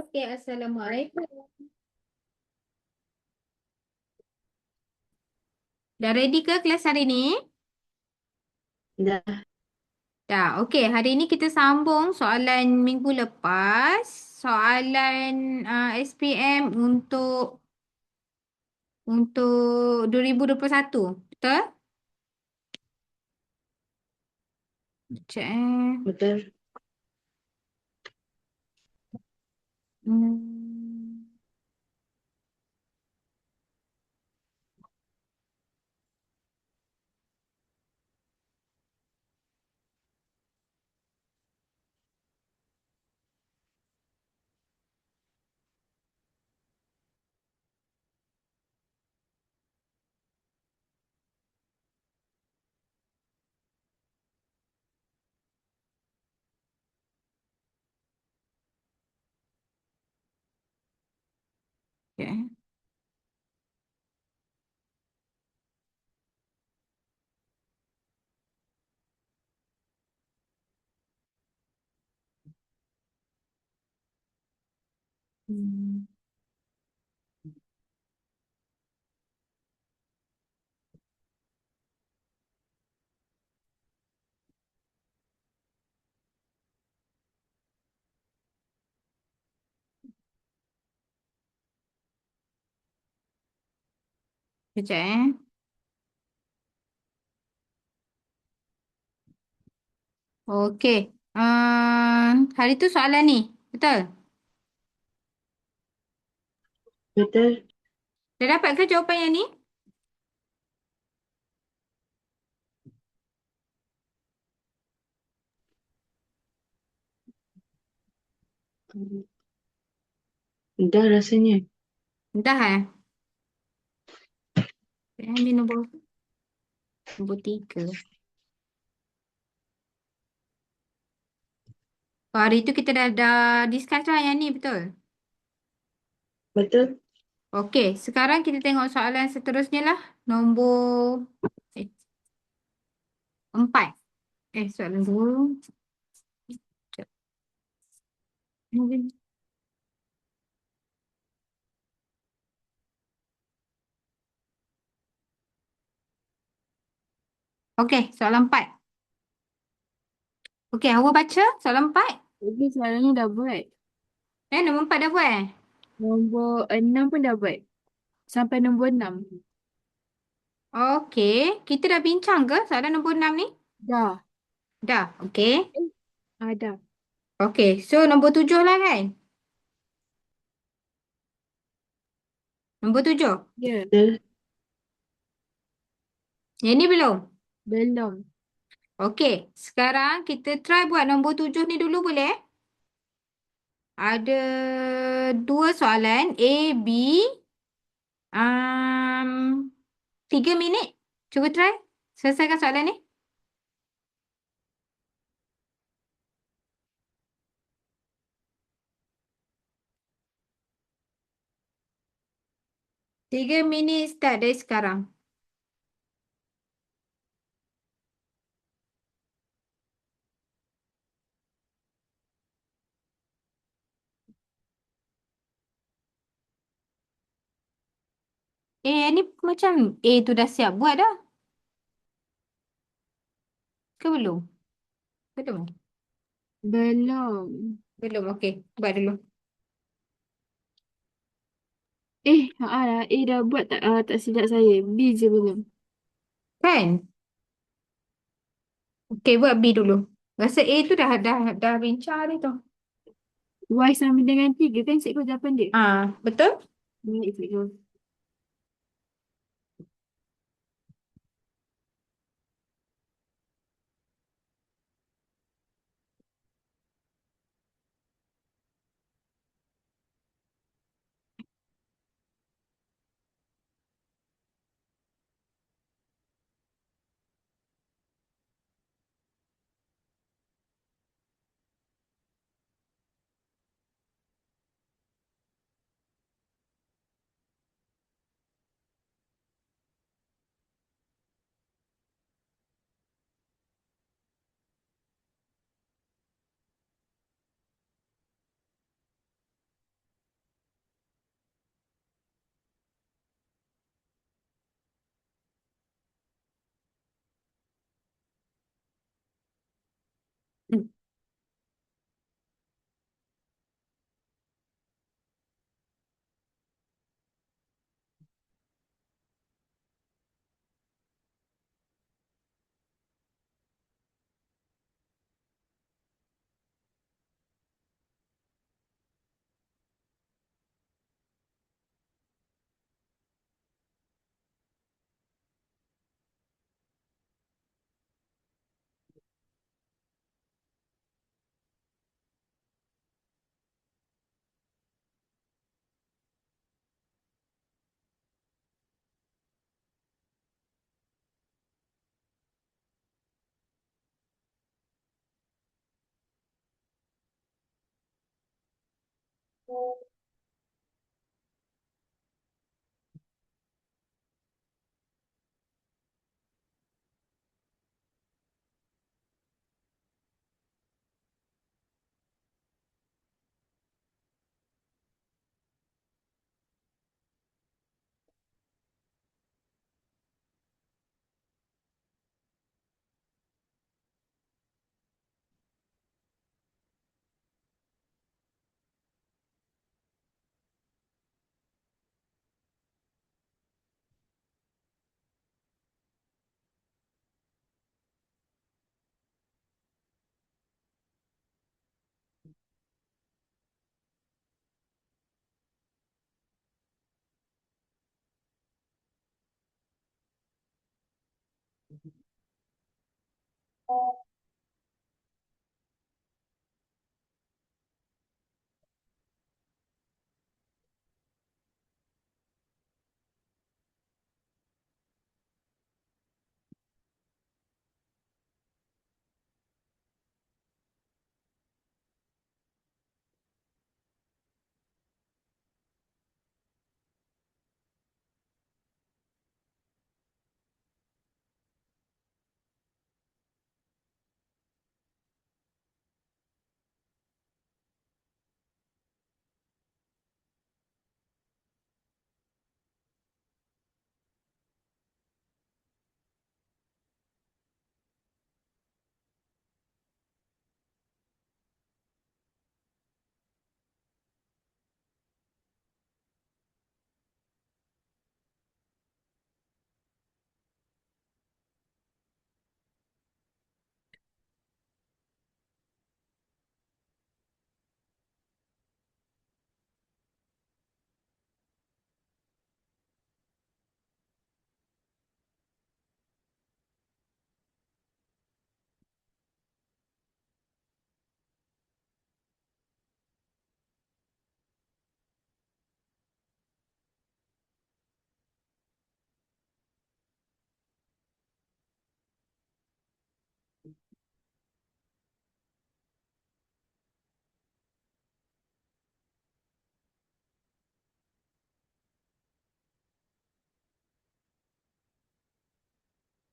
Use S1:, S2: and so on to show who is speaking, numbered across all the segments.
S1: Okey, Assalamualaikum. Dah ready ke kelas hari ni?
S2: Dah,
S1: Dah. Okey, hari ni kita sambung soalan minggu lepas. Soalan SPM untuk 2021. Betul? Cek
S2: betul.
S1: Hmm. Okay. Hmm. Kejap Okey. Hari tu soalan ni. Betul?
S2: Betul.
S1: Dah dapat ke jawapan yang ni?
S2: Dah rasanya.
S1: Dah Ambil nombor 3. Hari tu kita dah discuss lah yang ni, betul?
S2: Betul.
S1: Okey, sekarang kita tengok soalan seterusnya lah. Nombor eh, 4. Soalan 2. Okey, soalan 4. Okey, awak baca soalan 4.
S2: Jadi soalan ni dah buat.
S1: Nombor 4 dah buat
S2: Nombor 6 pun dah buat. Sampai nombor 6.
S1: Okey, kita dah bincang ke soalan nombor 6 ni?
S2: Dah.
S1: Dah, okey.
S2: Eh, dah.
S1: Okey, so nombor 7 lah kan? Nombor 7.
S2: Ya. Betul.
S1: Yang ni belum?
S2: Belum.
S1: Okey, sekarang kita try buat nombor 7 ni dulu boleh? Ada dua soalan A, B, 3 minit. Cuba try. Selesaikan soalan ni. 3 minit start dari sekarang. Ni macam A tu dah siap buat dah. Ke belum? Belum.
S2: Belum.
S1: Belum, okey. Buat dulu.
S2: A dah buat tak? Tak silap saya. B je belum.
S1: Kan? Okey, buat B dulu. Rasa A tu dah bincang hari tu.
S2: Y sama dengan 3 kan cikgu jawapan dia?
S1: Betul?
S2: Baik, cikgu.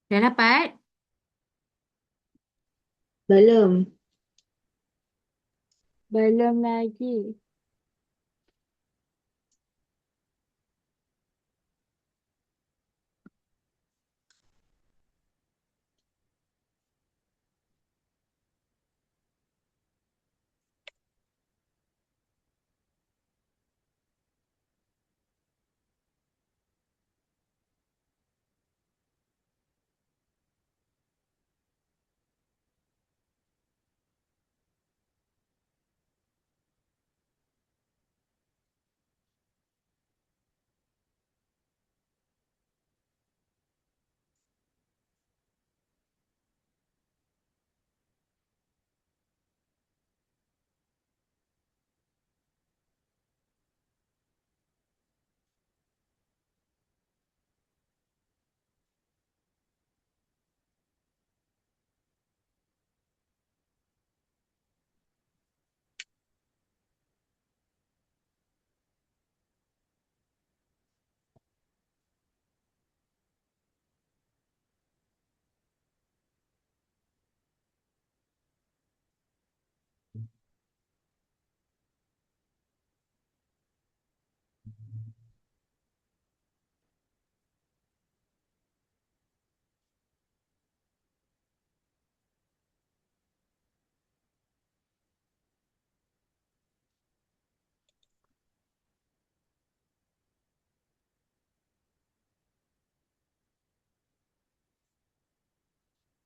S1: Dah dapat?
S3: Belum.
S2: Belum lagi.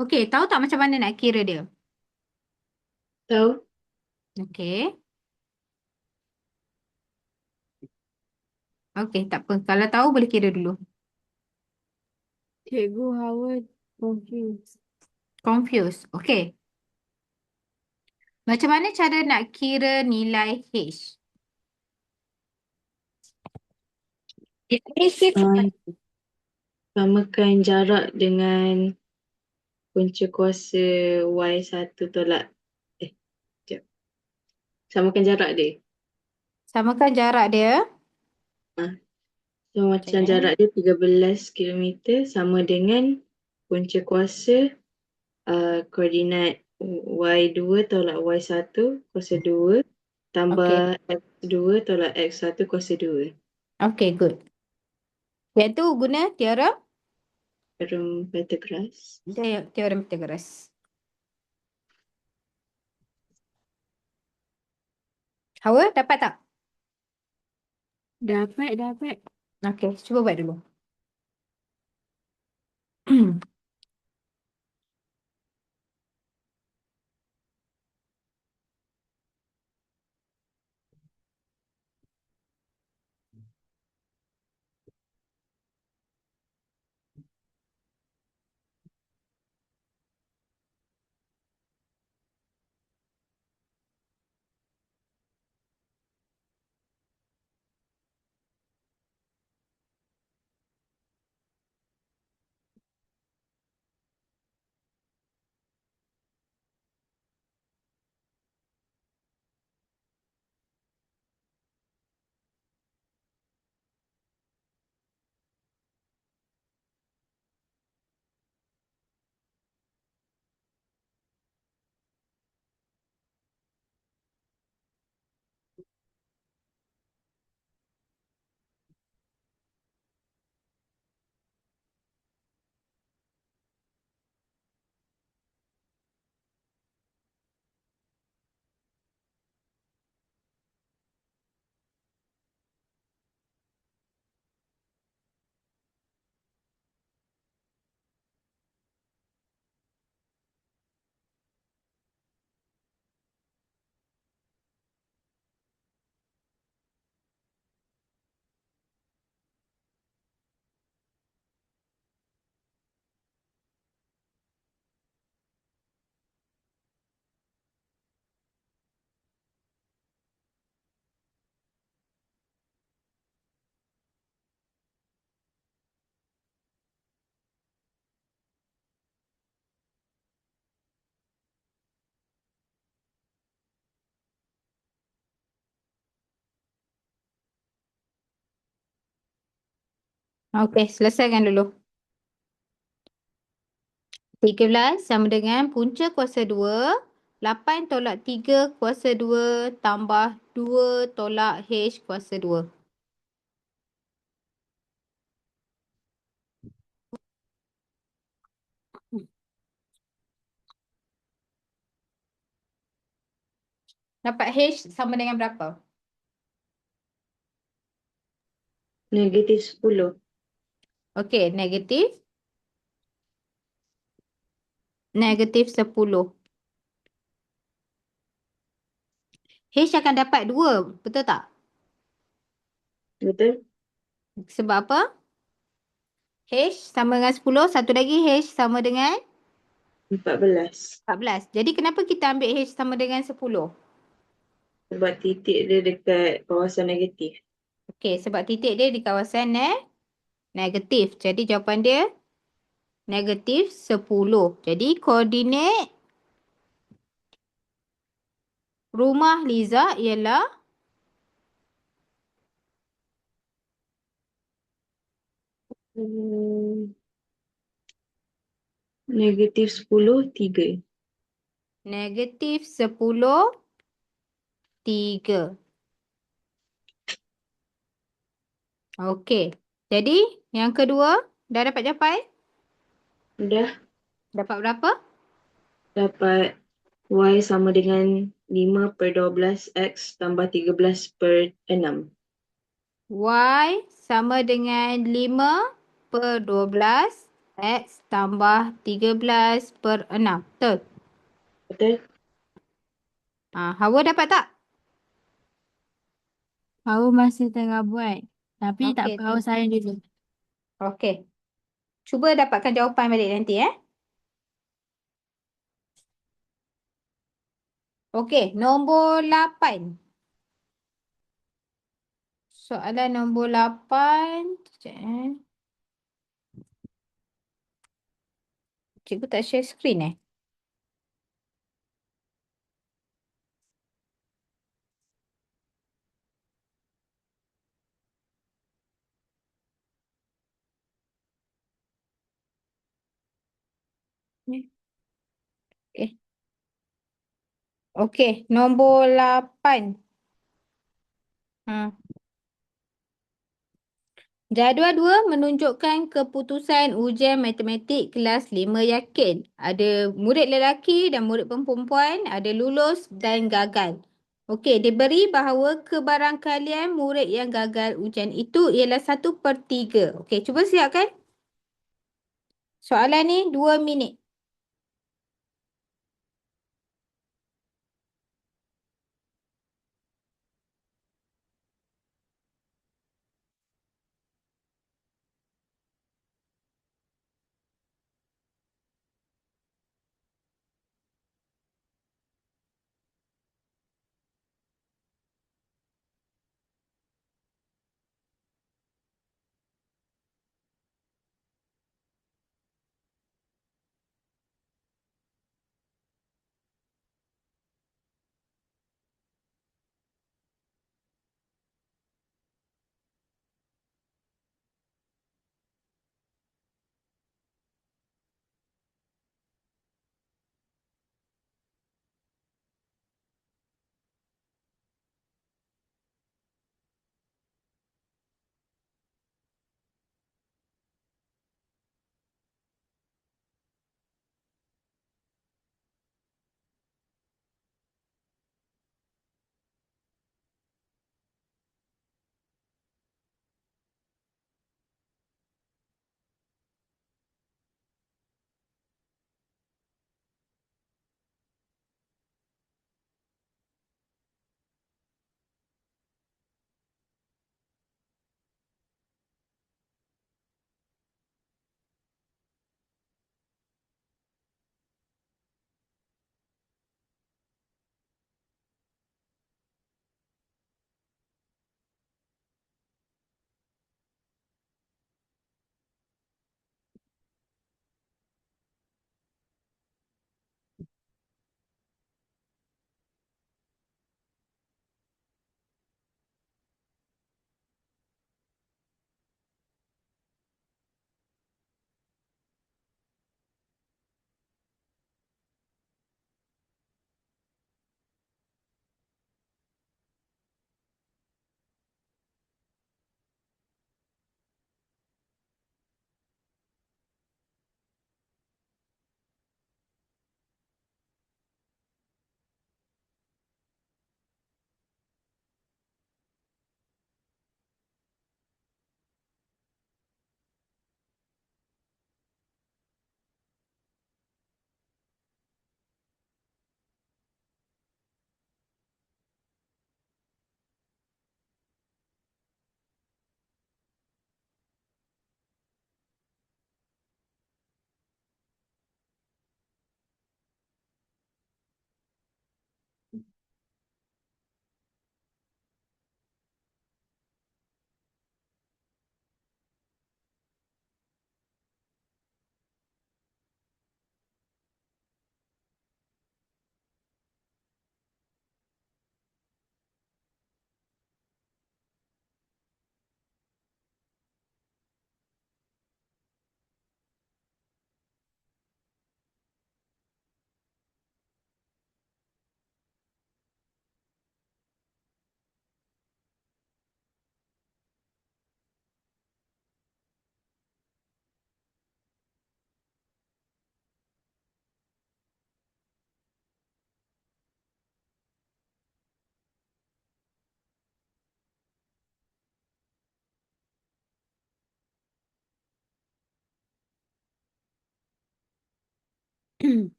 S1: Okey, tahu tak macam mana nak kira dia?
S3: Tahu?
S1: Okey. Okey, tak apa. Kalau tahu boleh kira dulu.
S2: Cikgu Hawa confused.
S1: Confused. Okey. Macam mana cara nak kira nilai H?
S3: Samakan jarak dengan punca kuasa Y1 tolak. Sekejap. Samakan jarak dia.
S1: Samakan jarak dia.
S3: Ah, so macam
S1: Okey.
S3: jarak dia 13 kilometer sama dengan punca kuasa koordinat Y2 tolak Y1 kuasa 2 tambah
S1: Okey.
S3: X2 tolak X1 kuasa 2.
S1: Okey, good. Iaitu guna teorem
S3: Teorem Pythagoras.
S1: teorem Pythagoras. Hawa, dapat tak?
S2: Dapat, dapat.
S1: Okey, cuba buat dulu. Okey, selesaikan dulu. 13 sama dengan punca kuasa 2. 8 tolak 3 kuasa 2 tambah 2 tolak H kuasa 2. Dapat H sama dengan berapa?
S3: -10.
S1: Okey, negatif 10. H akan dapat 2, betul tak?
S3: Betul?
S1: Sebab apa? H sama dengan 10, satu lagi H sama dengan
S3: 14.
S1: 14. Jadi kenapa kita ambil H sama dengan 10?
S3: Sebab titik dia dekat kawasan negatif.
S1: Okey, sebab titik dia di kawasan negatif. Jadi jawapan dia negatif 10. Jadi koordinat rumah Liza ialah
S3: Hmm, -10, 3.
S1: negatif 10, 3. Okey. Jadi yang kedua dah dapat capai?
S3: Dah
S1: Dapat berapa?
S3: dapat Y sama dengan 5/12 X tambah 13/6.
S1: Y sama dengan 5/12 X tambah 13/6. Betul?
S3: Betul?
S1: Hawa dapat tak?
S2: Aku masih tengah buat. Tapi tak
S1: Okey.
S2: apa, awak saya dulu.
S1: Okey. Cuba dapatkan jawapan balik nanti Okey, nombor 8. Soalan nombor 8. Sekejap. Cikgu tak share screen Okey. Okey, nombor 8. Hmm. Jadual 2 menunjukkan keputusan ujian matematik kelas 5 yakin. Ada murid lelaki dan murid perempuan, ada lulus dan gagal. Okey, diberi bahawa kebarangkalian murid yang gagal ujian itu ialah 1/3. Okey, cuba siapkan. Soalan ni 2 minit.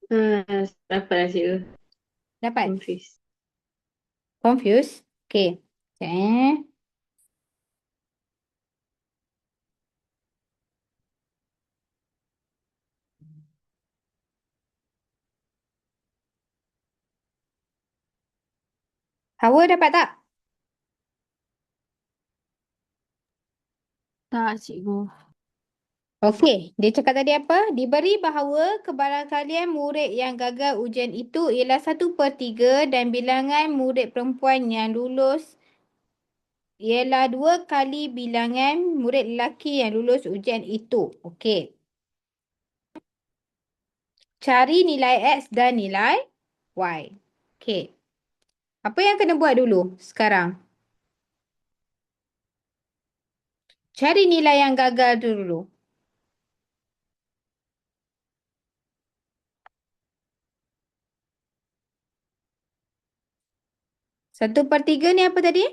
S3: Dapat lah cikgu.
S1: Dapat?
S3: Confused.
S1: Confused? Okay. Okay. Hawa dapat tak?
S2: Tak, cikgu.
S1: Okey, dia cakap tadi apa? Diberi bahawa kebarangkalian murid yang gagal ujian itu ialah 1/3 dan bilangan murid perempuan yang lulus ialah 2 kali bilangan murid lelaki yang lulus ujian itu. Okey. Cari nilai X dan nilai Y. Okey. Apa yang kena buat dulu sekarang? Cari nilai yang gagal tu dulu. 1/3 ni apa tadi?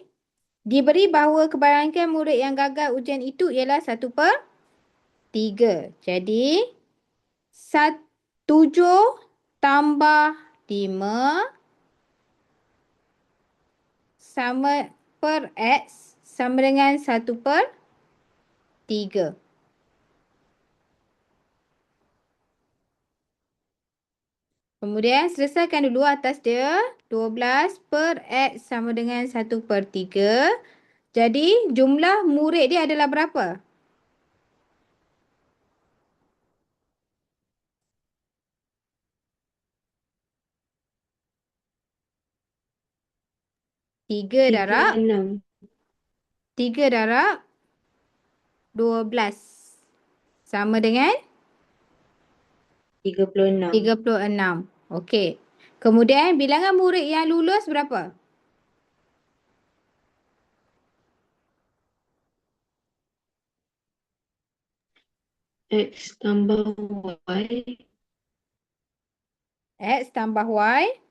S1: Diberi bahawa kebarangkalian murid yang gagal ujian itu ialah 1/3. Jadi, 7 tambah 5 sama per X sama dengan 1/3. Kemudian selesaikan dulu atas dia. 12 per X sama dengan 1/3. Jadi jumlah murid dia adalah berapa? Tiga darab
S3: 36.
S1: 12 sama dengan
S3: 36.
S1: 36. Okey. Kemudian bilangan murid yang lulus berapa?
S3: X tambah Y.
S1: X tambah Y.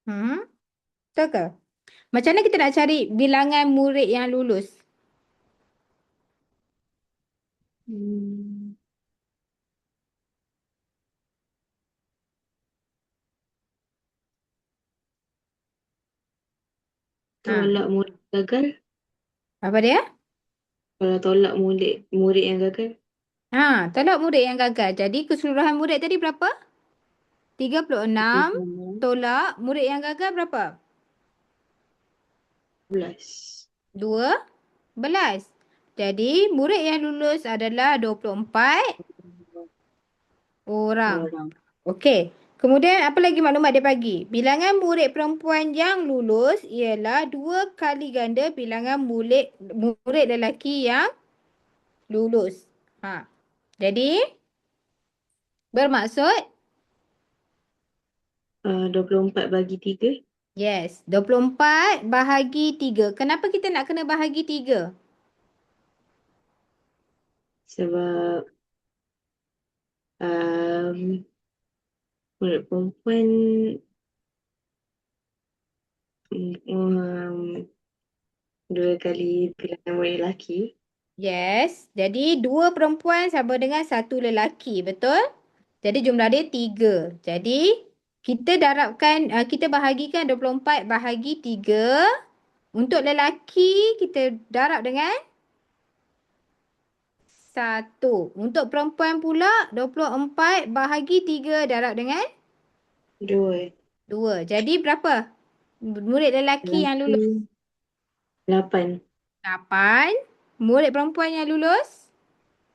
S1: Betul ke? Macam mana kita nak cari bilangan murid yang lulus?
S3: Hmm. Tolak murid gagal.
S1: Apa dia?
S3: Kalau tolak murid yang gagal.
S1: Tolak murid yang gagal. Jadi keseluruhan murid tadi berapa? 36.
S3: 36.
S1: Tolak murid yang gagal berapa?
S3: 12.
S1: 12. Jadi murid yang lulus adalah 24 orang.
S3: Orang.
S1: Okey. Kemudian apa lagi maklumat dia bagi? Bilangan murid perempuan yang lulus ialah 2 kali ganda bilangan murid lelaki yang lulus. Jadi bermaksud
S3: 24 bagi 3.
S1: yes, 24 bahagi 3. Kenapa kita nak kena bahagi 3?
S3: Sebab murid perempuan um, 2 kali bilangan murid lelaki.
S1: Yes. Jadi 2 perempuan sama dengan 1 lelaki. Betul? Jadi jumlah dia 3. Jadi kita darabkan, kita bahagikan 24 bahagi 3. Untuk lelaki kita darab dengan 1. Untuk perempuan pula 24 bahagi 3 darab dengan
S3: 2.
S1: 2. Jadi berapa murid lelaki yang lulus?
S3: 8.
S1: 8. Murid perempuan yang lulus?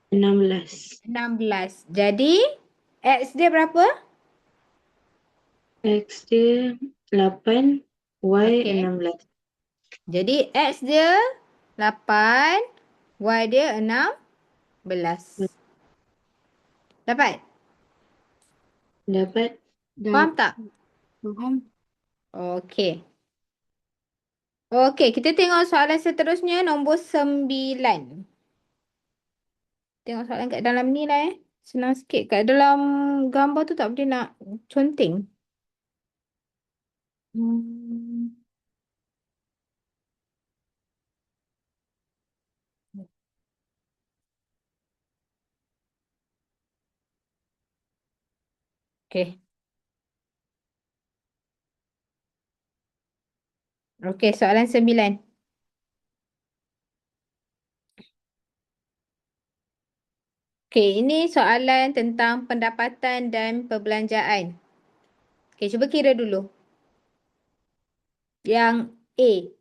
S3: 16.
S1: 16. Jadi X dia berapa?
S3: X dia 8. Y
S1: Okey.
S3: 16.
S1: Jadi X dia 8. Y dia 16. Dapat?
S3: Dapat.
S1: Faham tak?
S2: Faham.
S1: Okey. Okey, kita tengok soalan seterusnya nombor 9. Tengok soalan kat dalam ni lah eh. Senang sikit. Kat dalam gambar tu tak boleh nak conteng. Hmm. Okey. Okey, soalan 9. Okey, ini soalan tentang pendapatan dan perbelanjaan. Okey, cuba kira dulu. Yang A.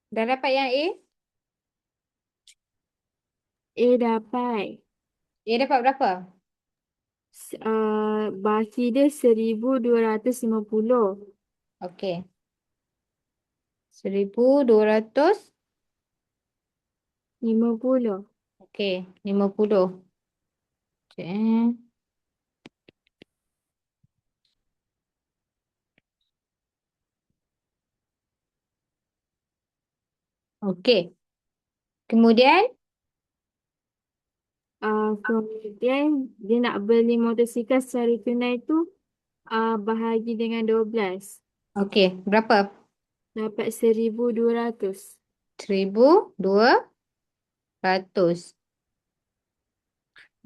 S1: Dah dapat yang A?
S2: A dapat.
S1: A dapat berapa?
S2: Baki dia 1,250.
S1: Okey. 1,200.
S2: 50.
S1: Okey, 50. Okey. Okey. Kemudian
S2: Kemudian dia nak beli motosikal secara tunai tu bahagi dengan 12.
S1: Okey, berapa?
S2: Dapat 1,200.
S1: 1,200.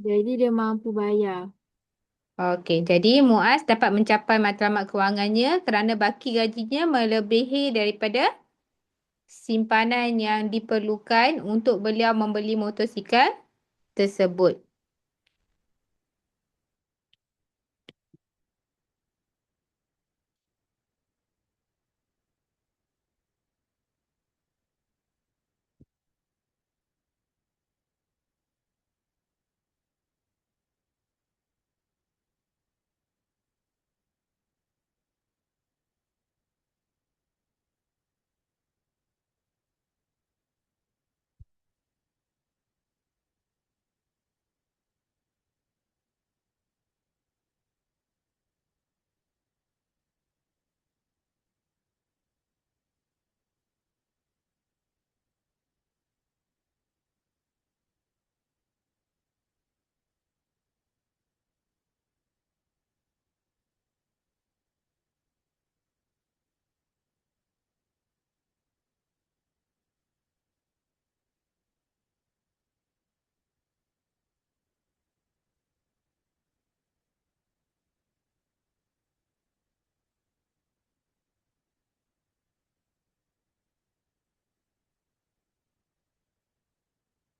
S2: Jadi dia mampu bayar.
S1: Okey, jadi Muaz dapat mencapai matlamat kewangannya kerana baki gajinya melebihi daripada simpanan yang diperlukan untuk beliau membeli motosikal tersebut.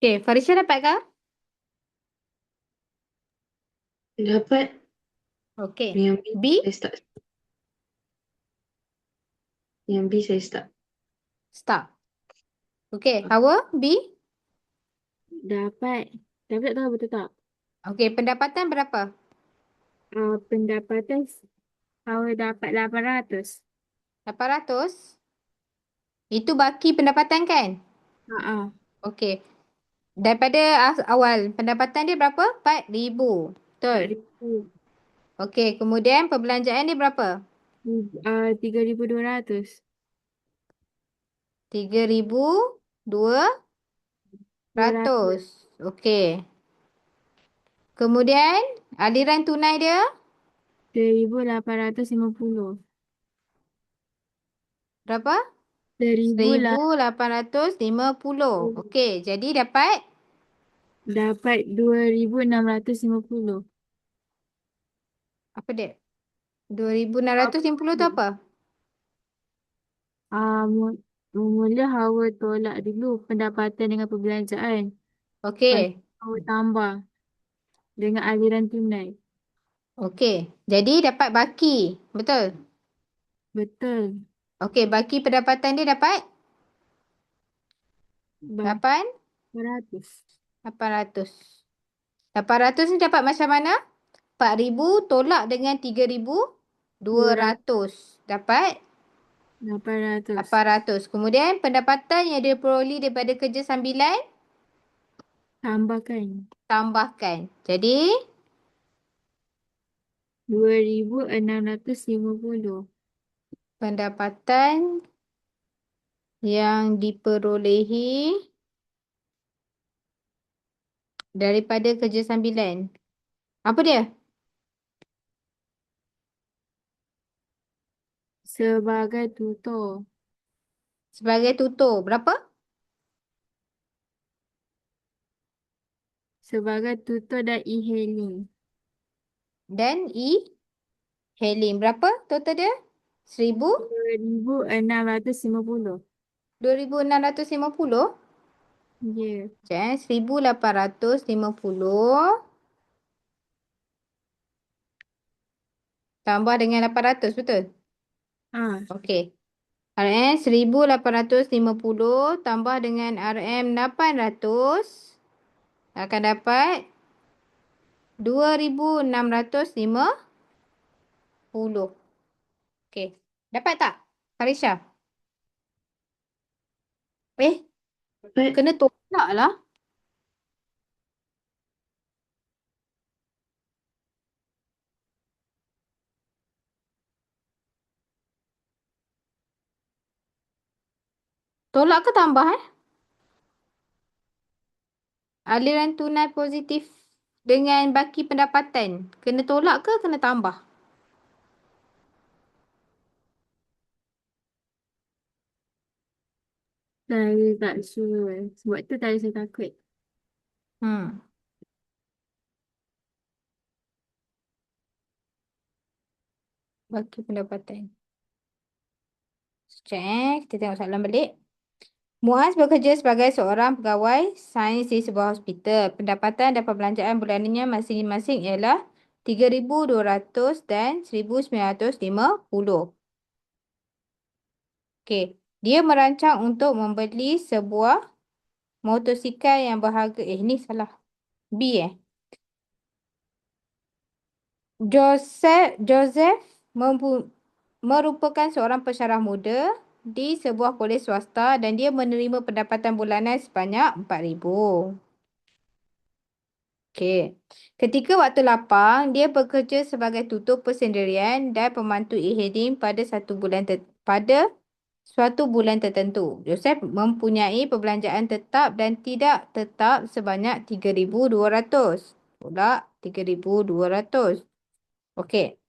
S1: Okey, Farisha dapat ke?
S3: Dapat.
S1: Okey.
S3: Yang B
S1: B,
S3: saya start. Yang B saya start.
S1: start. Okey, Hawa, B.
S2: Dapat. Tapi tak tahu betul tak.
S1: Okey, pendapatan berapa?
S2: Pendapatan awak dapat 800.
S1: 800. Itu baki pendapatan kan?
S2: Haa.
S1: Okey. Daripada awal, pendapatan dia berapa? 4,000. Betul.
S2: 4,000.
S1: Okey, kemudian perbelanjaan dia berapa?
S2: 3,200.
S1: 3,200.
S2: 200.
S1: Okey. Kemudian aliran tunai dia
S2: 1,850.
S1: berapa?
S2: 1,000
S1: 1,850. Okey, jadi dapat
S2: dapat 2,650.
S1: apa dia? 2,650 tu apa?
S2: Mula Hawa tolak dulu pendapatan dengan perbelanjaan. Lepas
S1: Okey.
S2: tu Hawa tambah dengan aliran tunai.
S1: Okey. Jadi dapat baki. Betul?
S2: Betul.
S1: Okey, baki pendapatan dia dapat
S2: Bagi
S1: 8
S2: 100.
S1: 800. 800 ni dapat macam mana? 4,000 tolak dengan
S2: 200.
S1: 3,200. Dapat
S2: 800.
S1: 800. Kemudian pendapatan yang dia peroleh daripada kerja sambilan
S2: Tambahkan
S1: tambahkan. Jadi
S2: 2,650.
S1: pendapatan yang diperolehi daripada kerja sambilan. Apa dia?
S2: Sebagai tutor.
S1: Sebagai tutor. Berapa?
S2: Sebagai tutor dan e-hailing.
S1: Dan e-hailing. Berapa total dia?
S2: 2,650.
S1: 2,650.
S2: Ya.
S1: Macam 1,850 tambah dengan 800. Betul? Okey. RM 1,850 tambah dengan RM 800 akan dapat 2,650. Okey. Dapat tak, Farisha?
S3: Dapat.
S1: Kena tolak lah. Tolak ke tambah Aliran tunai positif dengan baki pendapatan? Kena tolak ke kena tambah?
S2: Saya tak sure. Sebab tu tadi saya takut.
S1: Hmm. Baki pendapatan. Check. Kita tengok soalan balik. Muaz bekerja sebagai seorang pegawai sains di sebuah hospital. Pendapatan dan perbelanjaan bulanannya masing-masing ialah 3,200 dan 1,950. Okey. Dia merancang untuk membeli sebuah motosikal yang berharga. Ni salah. B Joseph merupakan seorang pensyarah muda di sebuah kolej swasta dan dia menerima pendapatan bulanan sebanyak 4,000. Okey. Ketika waktu lapang, dia bekerja sebagai tutor persendirian dan pembantu e-hailing pada suatu bulan tertentu. Joseph mempunyai perbelanjaan tetap dan tidak tetap sebanyak 3,200. Pula 3,200. Okey.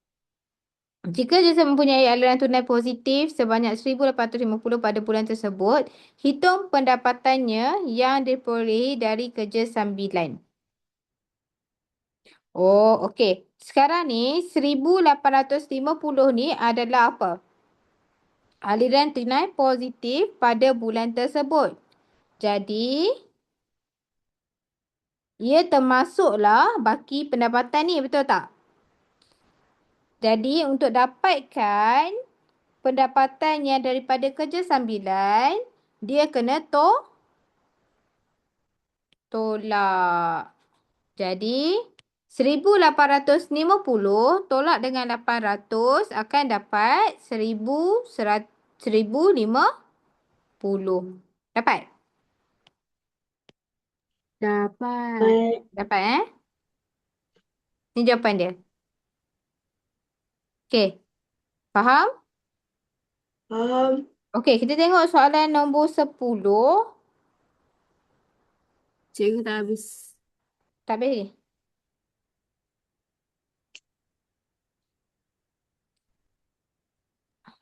S1: Jika Joseph mempunyai aliran tunai positif sebanyak 1,850 pada bulan tersebut, hitung pendapatannya yang diperolehi dari kerja sambilan. Oh, okey. Sekarang ni 1,850 ni adalah apa? Aliran tunai positif pada bulan tersebut. Jadi, ia termasuklah baki pendapatan ni, betul tak? Jadi, untuk dapatkan pendapatan yang daripada kerja sambilan, dia kena tolak. Jadi, 1,850 tolak dengan 800 akan dapat 1,150. Dapat?
S2: Dapat.
S1: Dapat Ni jawapan dia. Okey. Faham?
S3: Faham.
S1: Okey, kita tengok soalan nombor 10.
S2: Cikgu tak habis.
S1: Tak habis lagi?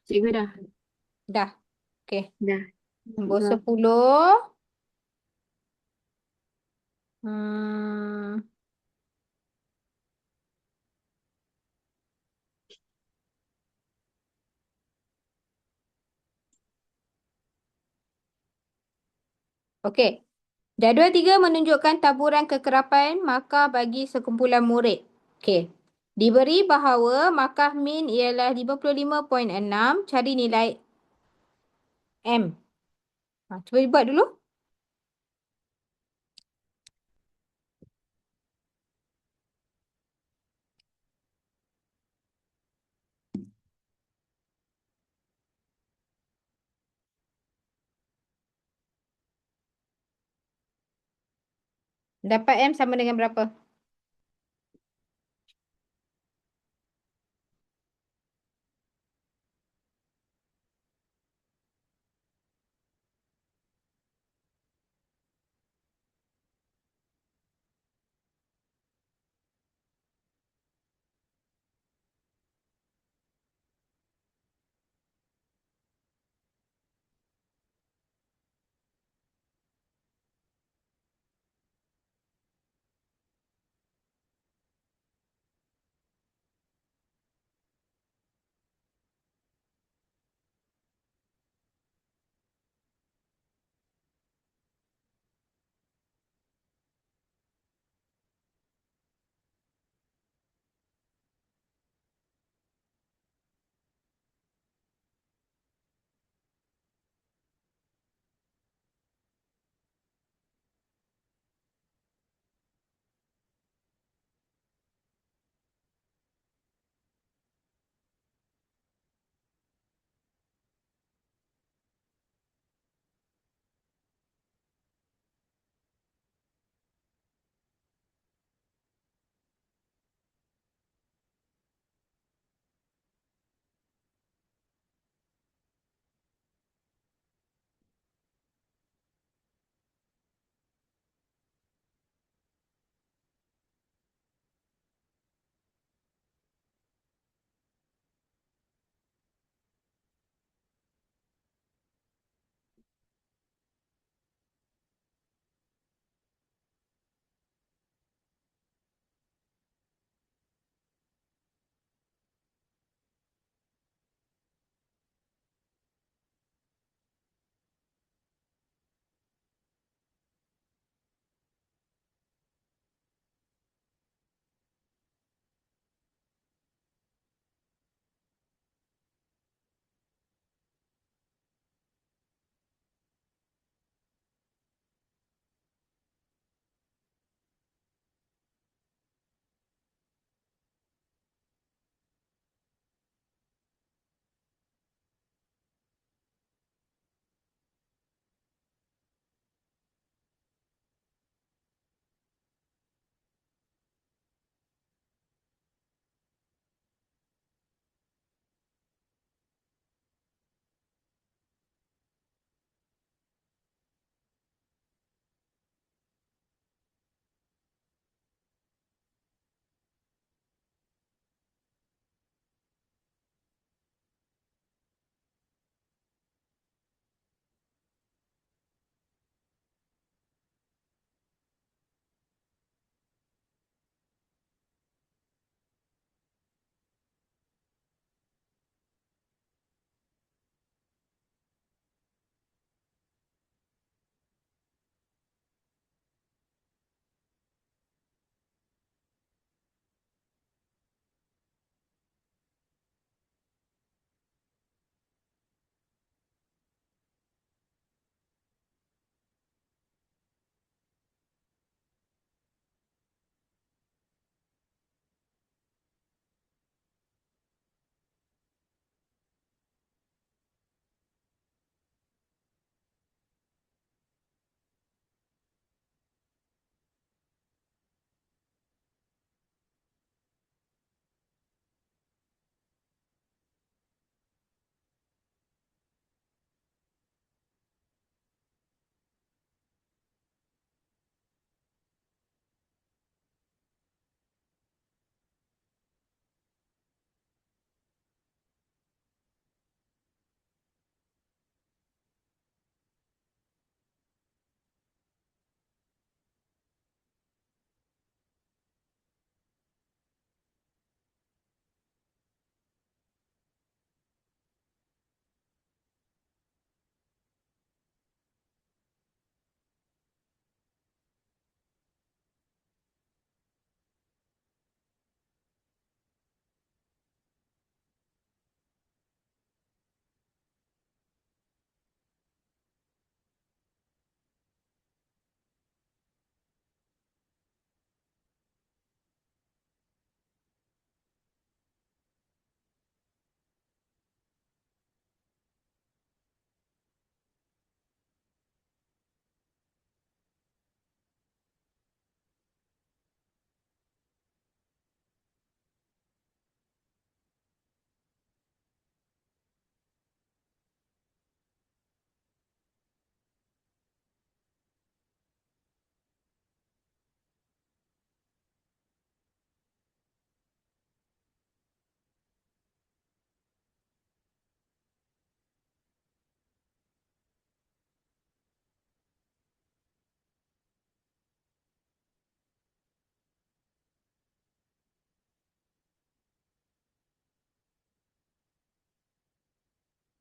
S2: Cikgu dah.
S1: Dah. Okey.
S2: Dah.
S1: Nombor
S2: Dah.
S1: 10. Hmm. Okey. Jadual 3 menunjukkan taburan kekerapan markah bagi sekumpulan murid. Okey. Diberi bahawa markah min ialah 55.6. Cari nilai M. Cuba buat dulu. Dapat M sama dengan berapa?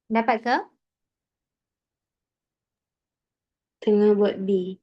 S1: Dapat ke?
S3: Tengah buat B.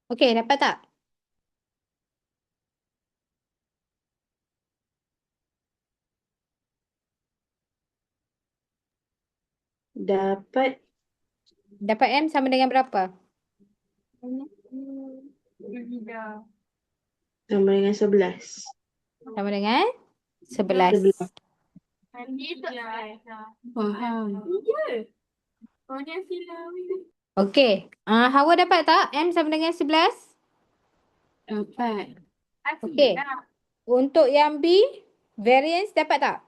S1: Okey, dapat tak?
S3: Dapat
S1: Dapat M sama dengan berapa?
S3: sama dengan 11.
S1: Sama dengan 11.
S3: 11.
S2: Faham.
S1: Okey. Hawa dapat tak? M sama dengan 11?
S2: Dapat.
S1: Okey. Untuk yang B, variance dapat tak?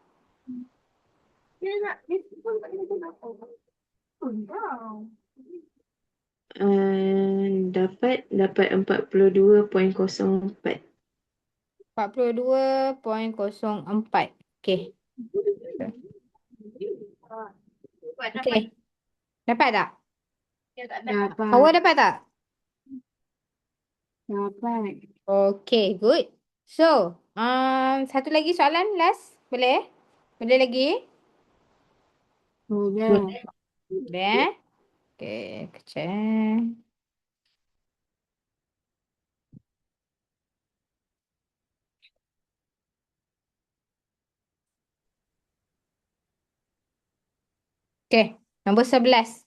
S3: Dapat 42.04.
S1: 42.04. Okey. Okey. Dapat tak? Hawa
S2: Dapat.
S1: dapat tak?
S2: Dapat.
S1: Okey, good. So, satu lagi soalan last. Boleh? Boleh lagi?
S2: Boleh.
S1: Boleh eh? Okey, kejap. Okey, nombor 11.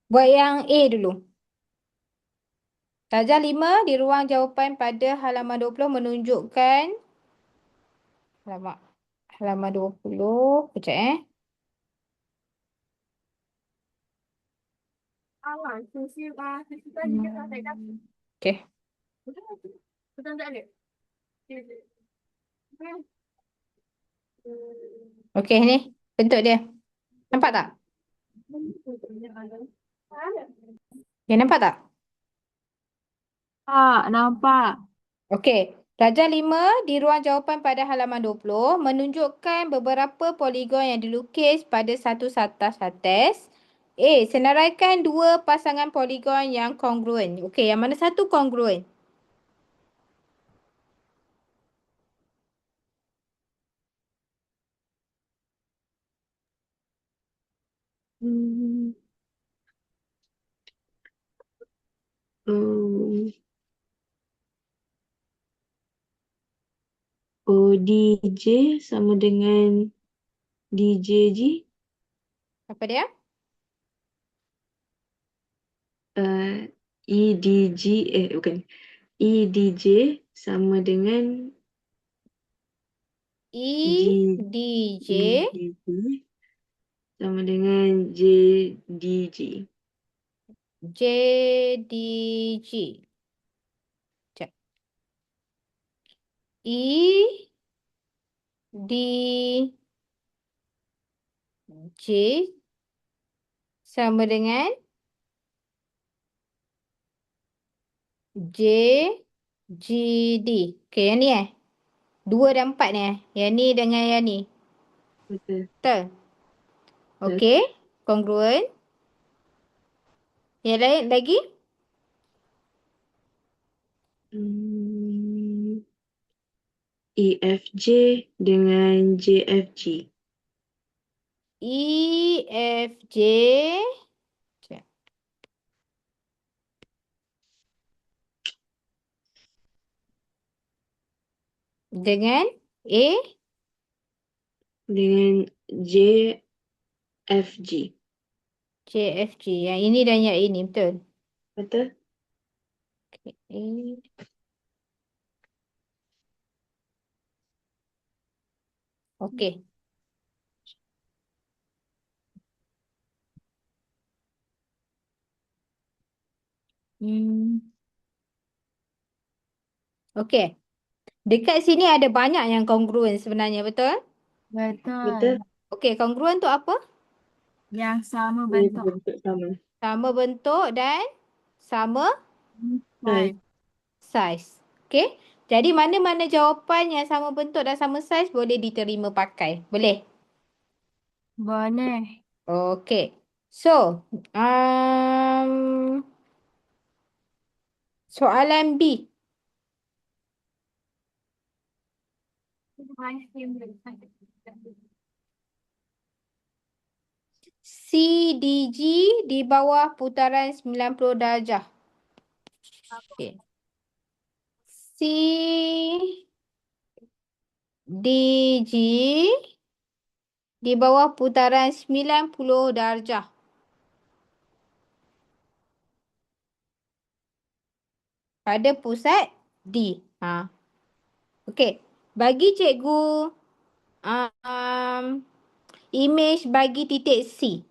S1: Buat yang A dulu. Darjah 5 di ruang jawapan pada halaman 20 menunjukkan halaman 20. Kejap eh. Okey. Okey ni bentuk dia. Nampak tak? Okay, nampak tak?
S2: Nampak.
S1: Okey. Darjah 5 di ruang jawapan pada halaman 20 menunjukkan beberapa poligon yang dilukis pada satu satas. Senaraikan dua pasangan poligon yang kongruen. Okey, yang mana satu kongruen?
S3: Hmm. Oh, ODJ sama dengan DJG.
S1: Apa dia?
S3: EDG, bukan. EDJ sama dengan G,
S1: EDJ,
S3: GDG sama dengan JDG.
S1: JDG. Sekejap. EDJ sama dengan JGD. Okey, yang ni Dua dan empat ni Yang ni dengan yang ni.
S3: Betul.
S1: Betul?
S3: Betul.
S1: Okey. Kongruen. Yang lain lagi?
S3: Hmm, EFJ dengan JFG.
S1: EFJ. Sekejap. Dengan A.
S3: Dengan JFG.
S1: JFG. Yang ini dan yang ini. Betul?
S3: Betul?
S1: Okay. A. Okey. Hmm. Okey. Dekat sini ada banyak yang kongruen sebenarnya. Betul?
S3: Betul.
S2: Betul.
S1: Okey. Kongruen tu apa?
S2: Yang sama
S3: Dia
S2: bentuk.
S3: bentuk sama.
S1: Sama bentuk dan sama
S3: Baik.
S2: Baik.
S1: saiz. Okey. Jadi mana-mana jawapan yang sama bentuk dan sama saiz boleh diterima pakai. Boleh?
S2: Boleh.
S1: Okey. So, soalan B. CDG di bawah putaran 90 darjah. Okey. CDG di bawah putaran 90 darjah. Pada pusat D. Okey. Bagi cikgu um, image bagi titik C.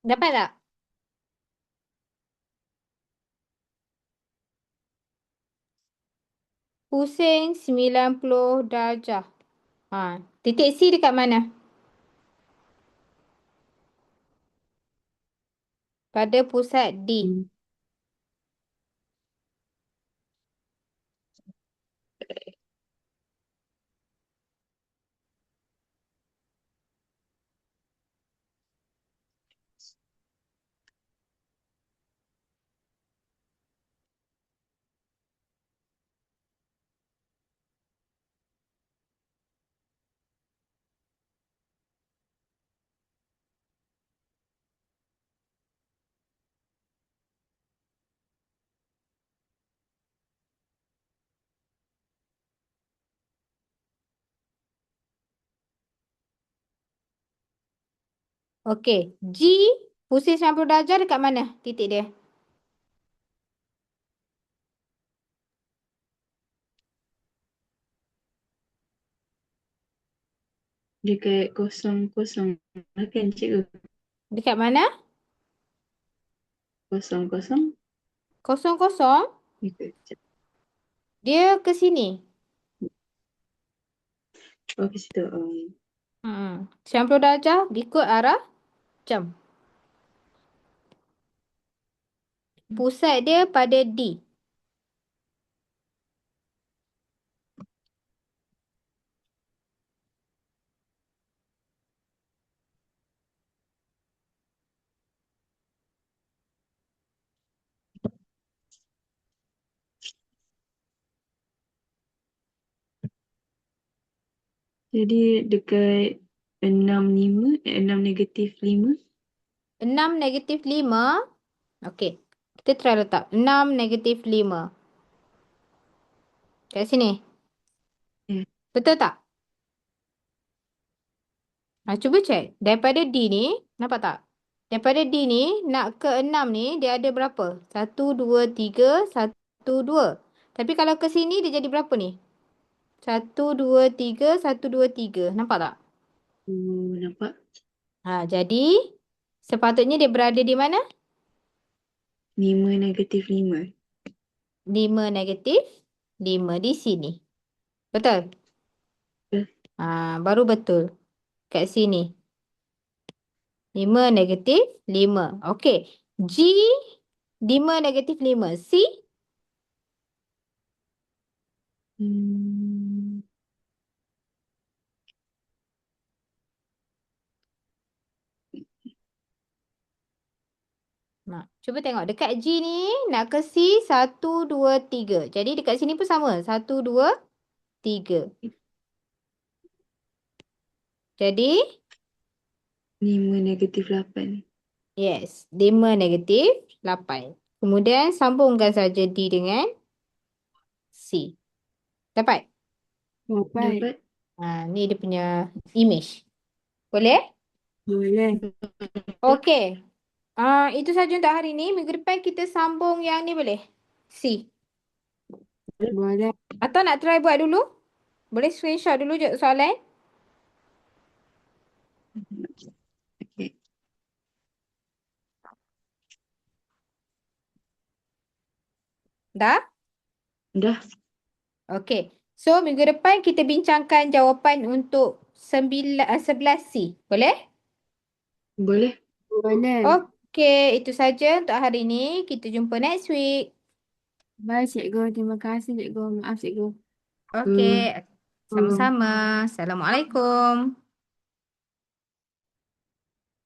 S1: Dapat tak? Pusing 90 darjah. Titik C dekat mana? Pada pusat D.
S3: Hmm.
S1: Okey. G, pusing 90 darjah dekat mana titik dia?
S3: Dekat kosong-kosong lah kan cikgu?
S1: Dekat mana?
S3: Kosong-kosong.
S1: Kosong-kosong.
S3: Ikut.
S1: Dia ke sini.
S3: Oh, ke situ.
S1: 90 darjah ikut arah jam. Pusat dia pada D.
S3: Jadi dekat 6 -5.
S1: 6 negatif 5. Okey. Kita try letak. 6 negatif 5. Kat sini.
S3: Ya.
S1: Betul tak? Cuba check. Daripada D ni, nampak tak? Daripada D ni, nak ke 6 ni, dia ada berapa? 1, 2, 3, 1, 2. Tapi kalau ke sini, dia jadi berapa ni? 1, 2, 3, 1, 2, 3. Nampak tak?
S3: Oh, nampak.
S1: Jadi, sepatutnya dia berada di mana?
S3: 5 - 5.
S1: 5 negatif 5 di sini. Betul?
S3: Betul.
S1: Baru betul. Kat sini. 5 negatif 5. Okey. G, 5 negatif 5. C,
S3: Hmm.
S1: cuba tengok. Dekat G ni, nak ke C, 1, 2, 3. Jadi dekat sini pun sama. 1, 2, 3. Jadi,
S3: 5 - 8.
S1: yes. 5 negatif 8. Kemudian, sambungkan saja D dengan C. Dapat?
S2: Dapat.
S3: Dapat.
S1: Ni dia punya image. Boleh?
S2: Boleh.
S1: Okey. Itu saja untuk hari ni. Minggu depan kita sambung yang ni boleh? C.
S2: Boleh.
S1: Atau nak try buat dulu? Boleh screenshot dulu je soalan?
S3: Okey.
S1: Dah?
S3: Dah.
S1: Okey. So, minggu depan kita bincangkan jawapan untuk 11C. Boleh?
S3: Boleh.
S2: Boleh.
S1: Okey. Itu saja untuk hari ni. Kita jumpa next week.
S2: Baik, cikgu. Terima kasih, cikgu. Maaf, cikgu.
S1: Okey. Sama-sama. Assalamualaikum.